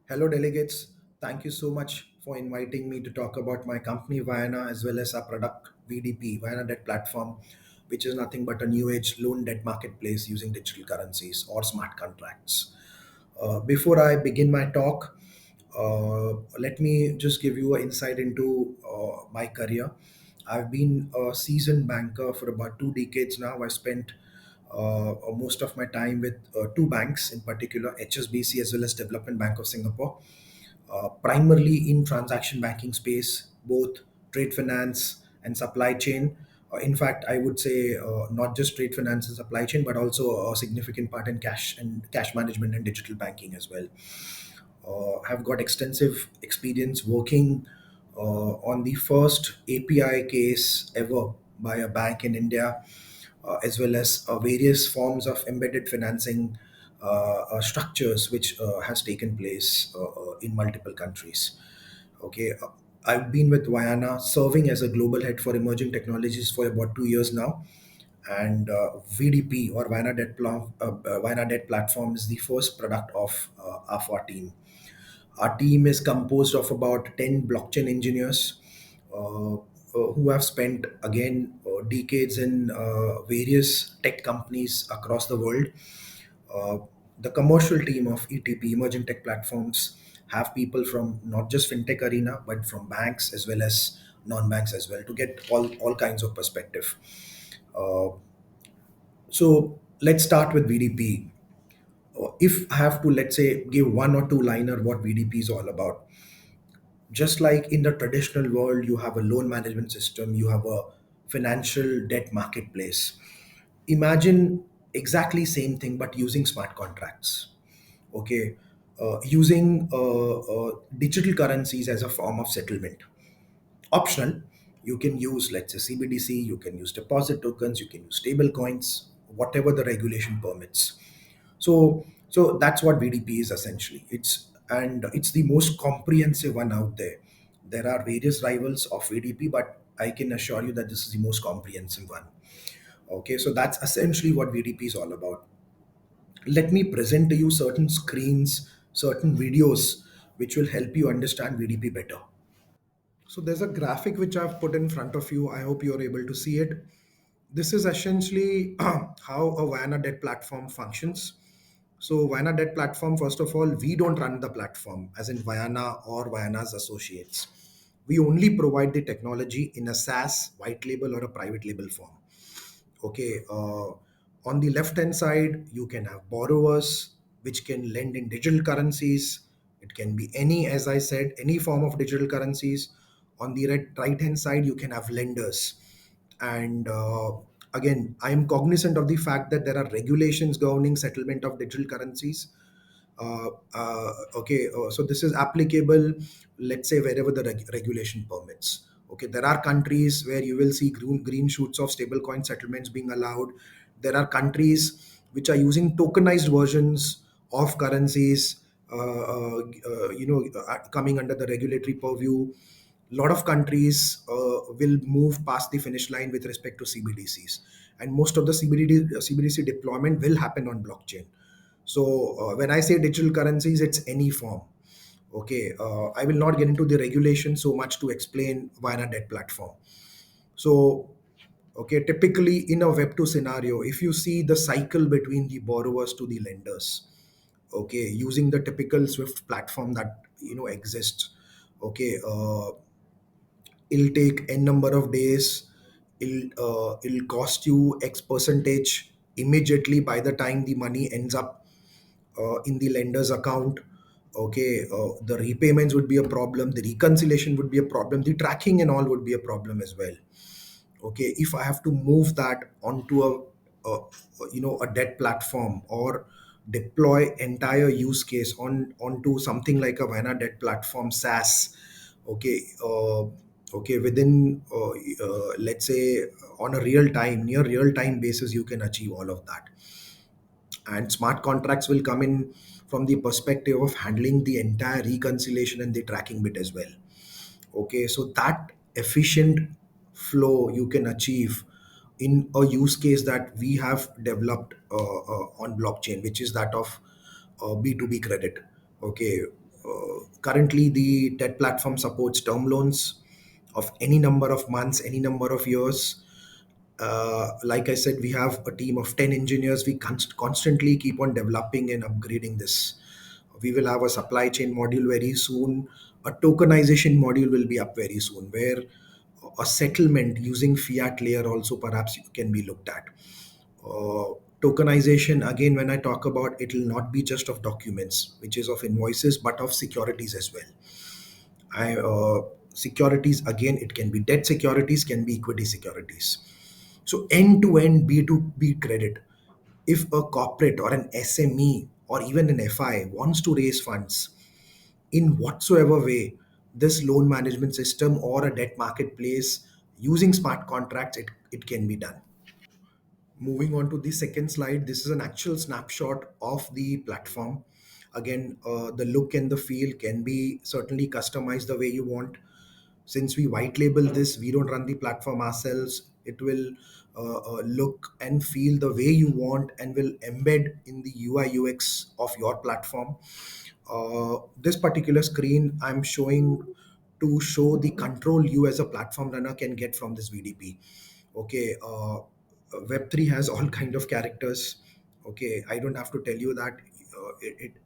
Hello, delegates. Thank you so much for inviting me to talk about my company, Vayana, as well as our product, VDP, Vayana Debt Platform, which is nothing but a new age loan debt marketplace using digital currencies or smart contracts. Before I begin my talk, let me just give you an insight into my career. I've been a seasoned banker for about 2 decades now. I spent most of my time with two banks, in particular HSBC as well as Development Bank of Singapore, primarily in transaction banking space, both trade finance and supply chain. In fact, I would say not just trade finance and supply chain, but also a significant part in cash management and digital banking as well. Have got extensive experience working on the first API case ever by a bank in India, as well as various forms of embedded financing structures which has taken place in multiple countries. Okay, I've been with Vayana serving as a global head for emerging technologies for about 2 years now, and VDP or Vayana Debt Platform is the first product of our team. Our team is composed of about 10 blockchain engineers who have spent, again, decades in various tech companies across the world. Uh, the commercial team of ETP, Emerging Tech Platforms, have people from not just fintech arena, but from banks as well as non-banks as well to get all kinds of perspective. Uh, so let's start with VDP. If I have to, let's say, give one or two liner what VDP is all about, just like in the traditional world, you have a loan management system, you have a financial debt marketplace. Imagine exactly same thing, but using smart contracts. Okay, using digital currencies as a form of settlement. Optional, you can use, let's say, CBDC, you can use deposit tokens, you can use stable coins, whatever the regulation permits. So that's what VDP is essentially. It's the most comprehensive one out there. There are various rivals of VDP, but I can assure you that this is the most comprehensive one. Okay, so that's essentially what VDP is all about. Let me present to you certain screens, certain videos, which will help you understand VDP better. So there's a graphic which I've put in front of you. I hope you're able to see it. This is essentially how a Vayana Debt Platform functions. So Vayana Debt Platform, first of all, we don't run the platform as in Vayana or Vayana's associates. We only provide the technology in a SaaS, white label, or a private label form. Okay, on the left hand side, you can have borrowers which can lend in digital currencies. It can be any, as I said, any form of digital currencies. On the right hand side, you can have lenders. And again, I am cognizant of the fact that there are regulations governing settlement of digital currencies. So this is applicable, let's say, wherever the regulation permits. Okay, there are countries where you will see green shoots of stablecoin settlements being allowed. There are countries which are using tokenized versions of currencies, coming under the regulatory purview. A lot of countries will move past the finish line with respect to CBDCs, and most of the CBDC deployment will happen on blockchain. So when I say digital currencies, it's any form. Okay, I will not get into the regulation so much to explain Vayana Debt Platform. So, okay, typically in a Web2 scenario, if you see the cycle between the borrowers to the lenders, okay, using the typical Swift platform that exists, okay, it'll take n number of days. It'll cost you X percentage immediately by the time the money ends up in the lender's account. Okay, the repayments would be a problem, the reconciliation would be a problem, the tracking and all would be a problem as well. Okay, if I have to move that onto a debt platform or deploy entire use case onto something like a Vayana Debt Platform SaaS. Okay, within let's say on a near real time basis, you can achieve all of that. And smart contracts will come in from the perspective of handling the entire reconciliation and the tracking bit as well. Okay, so that efficient flow you can achieve in a use case that we have developed on blockchain, which is that of B2B credit. Okay, Currently, the debt platform supports term loans of any number of months, any number of years. Like I said, we have a team of 10 engineers. We constantly keep on developing and upgrading this. We will have a supply chain module very soon. A tokenization module will be up very soon, where a settlement using fiat layer also perhaps can be looked at. Tokenization, again, when I talk about, it will not be just of documents, which is of invoices, but of securities as well. Securities, again, it can be debt securities, can be equity securities. So end to end B2B credit. If a corporate or an SME or even an FI wants to raise funds in whatsoever way, this loan management system or a debt marketplace using smart contracts, it can be done. Moving on to the second slide, this is an actual snapshot of the platform. Again, the look and the feel can be certainly customized the way you want. Since we white label this, we don't run the platform ourselves. It will look and feel the way you want and will embed in the UI UX of your platform. This particular screen I'm showing to show the control you as a platform runner can get from this VDP. Okay, Web3 has all kind of characters. Okay, I don't have to tell you that.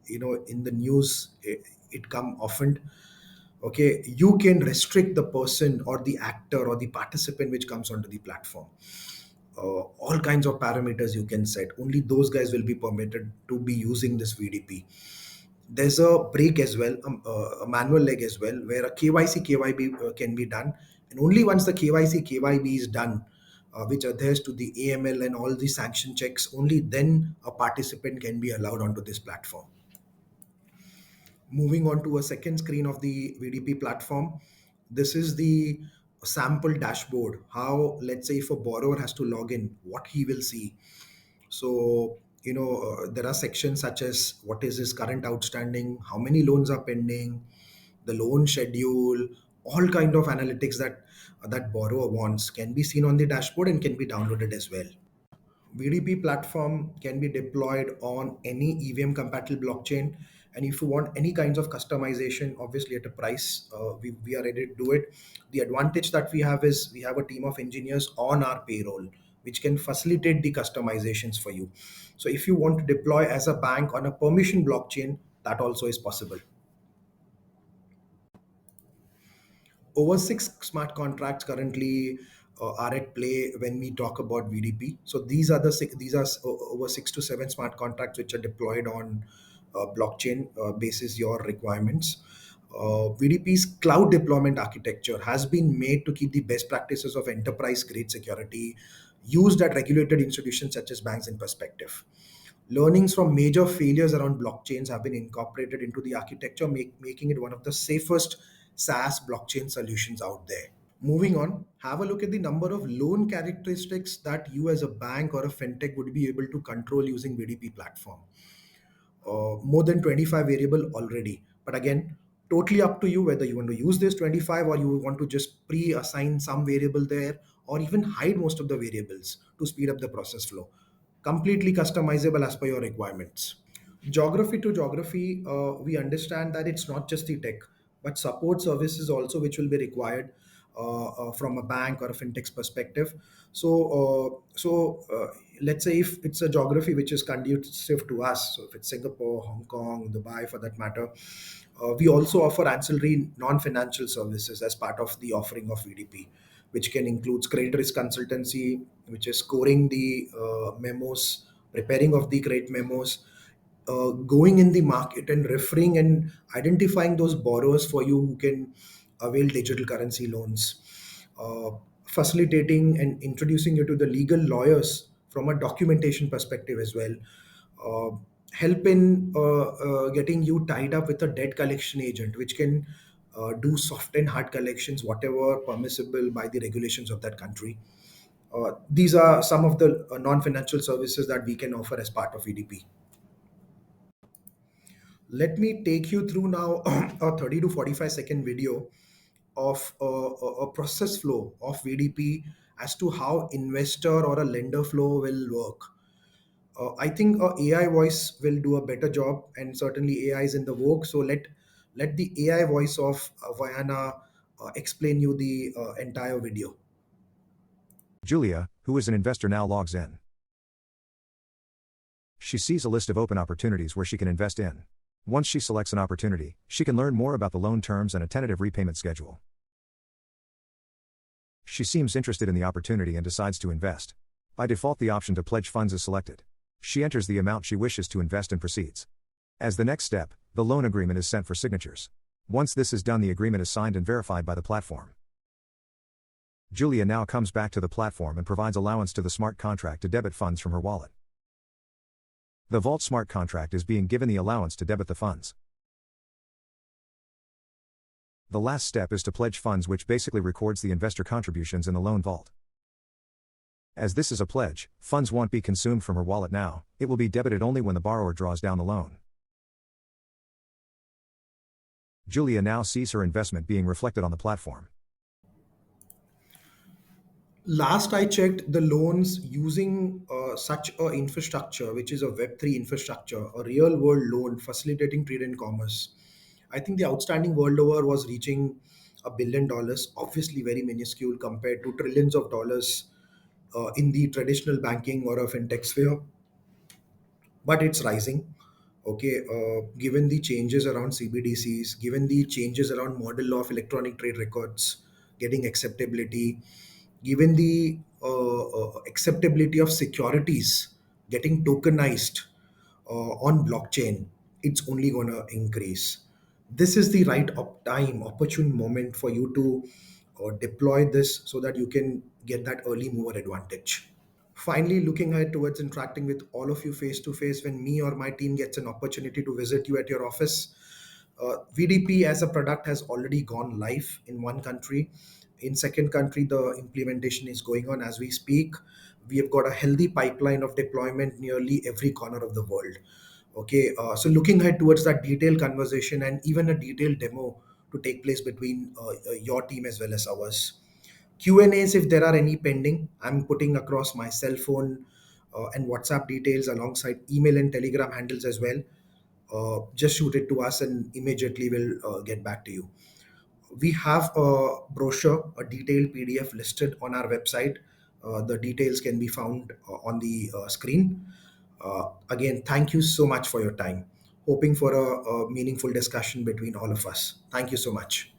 In the news, it come often. Okay, you can restrict the person or the actor or the participant which comes onto the platform. All kinds of parameters you can set. Only those guys will be permitted to be using this VDP. There's a break as well, a manual leg as well, where a KYC KYB can be done, and only once the KYC KYB is done, which adheres to the AML and all the sanction checks, only then a participant can be allowed onto this platform. Moving on to a second screen of the VDP platform, this is the sample dashboard. How, let's say, if a borrower has to log in, what he will see. So, there are sections such as what is his current outstanding, how many loans are pending, the loan schedule, all kind of analytics that borrower wants can be seen on the dashboard and can be downloaded as well. VDP platform can be deployed on any EVM compatible blockchain. And if you want any kinds of customization, obviously at a price, we are ready to do it. The advantage that we have is we have a team of engineers on our payroll, which can facilitate the customizations for you. So if you want to deploy as a bank on a permission blockchain, that also is possible. Over six smart contracts currently are at play when we talk about VDP. So these are the six, these are over 6 to 7 smart contracts which are deployed on blockchain basis your requirements. VDP's cloud deployment architecture has been made to keep the best practices of enterprise grade security used at regulated institutions such as banks in perspective. Learnings from major failures around blockchains have been incorporated into the architecture, making it one of the safest SaaS blockchain solutions out there. Moving on, have a look at the number of loan characteristics that you as a bank or a fintech would be able to control using VDP platform. More than 25 variable already. But again, totally up to you whether you want to use this 25 or you want to just pre-assign some variable there or even hide most of the variables to speed up the process flow. Completely customizable as per your requirements. Geography to geography, we understand that it's not just the tech, but support services also, which will be required from a bank or a fintech's perspective. So, let's say if it's a geography which is conducive to us, so if it's Singapore, Hong Kong, Dubai, for that matter, we also offer ancillary non-financial services as part of the offering of VDP, which can include credit risk consultancy, which is scoring the memos, preparing of the credit memos, going in the market and referring and identifying those borrowers for you who can avail digital currency loans, uh, facilitating and introducing you to the legal lawyers from a documentation perspective as well, uh, help in getting you tied up with a debt collection agent, which can do soft and hard collections, whatever permissible by the regulations of that country. These are some of the non-financial services that we can offer as part of EDP. Let me take you through now a 30 to 45-second video of a process flow of VDP as to how investor or a lender flow will work. I think AI voice will do a better job, and certainly AI is in the vogue. So Let the AI voice of Vayana explain you the entire video. Julia, who is an investor, now logs in. She sees a list of open opportunities where she can invest in. Once she selects an opportunity, she can learn more about the loan terms and a tentative repayment schedule. She seems interested in the opportunity and decides to invest. By default, the option to pledge funds is selected. She enters the amount she wishes to invest and proceeds. As the next step, the loan agreement is sent for signatures. Once this is done, the agreement is signed and verified by the platform. Julia now comes back to the platform and provides allowance to the smart contract to debit funds from her wallet. The Vault smart contract is being given the allowance to debit the funds. The last step is to pledge funds, which basically records the investor contributions in the loan vault. As this is a pledge, funds won't be consumed from her wallet now, it will be debited only when the borrower draws down the loan. Julia now sees her investment being reflected on the platform. Last I checked, the loans using such a infrastructure, which is a Web3 infrastructure, a real world loan facilitating trade and commerce. I think the outstanding world over was reaching $1 billion, obviously very minuscule compared to trillions of dollars in the traditional banking or a fintech sphere, but it's rising. Okay, given the changes around CBDCs, given the changes around model of electronic trade records getting acceptability, given the acceptability of securities getting tokenized on blockchain, it's only going to increase. This is the right time, opportune moment for you to deploy this so that you can get that early mover advantage. Finally, looking ahead towards interacting with all of you face to face when me or my team gets an opportunity to visit you at your office. VDP as a product has already gone live in one country. In second country, the implementation is going on as we speak. We have got a healthy pipeline of deployment nearly every corner of the world. Okay, so looking ahead towards that detailed conversation and even a detailed demo to take place between your team as well as ours. Q&As, if there are any pending, I'm putting across my cell phone and WhatsApp details alongside email and Telegram handles as well. Just shoot it to us and immediately we'll get back to you. We have a brochure, a detailed PDF listed on our website. The details can be found on the screen. Again, thank you so much for your time. Hoping for a meaningful discussion between all of us. Thank you so much.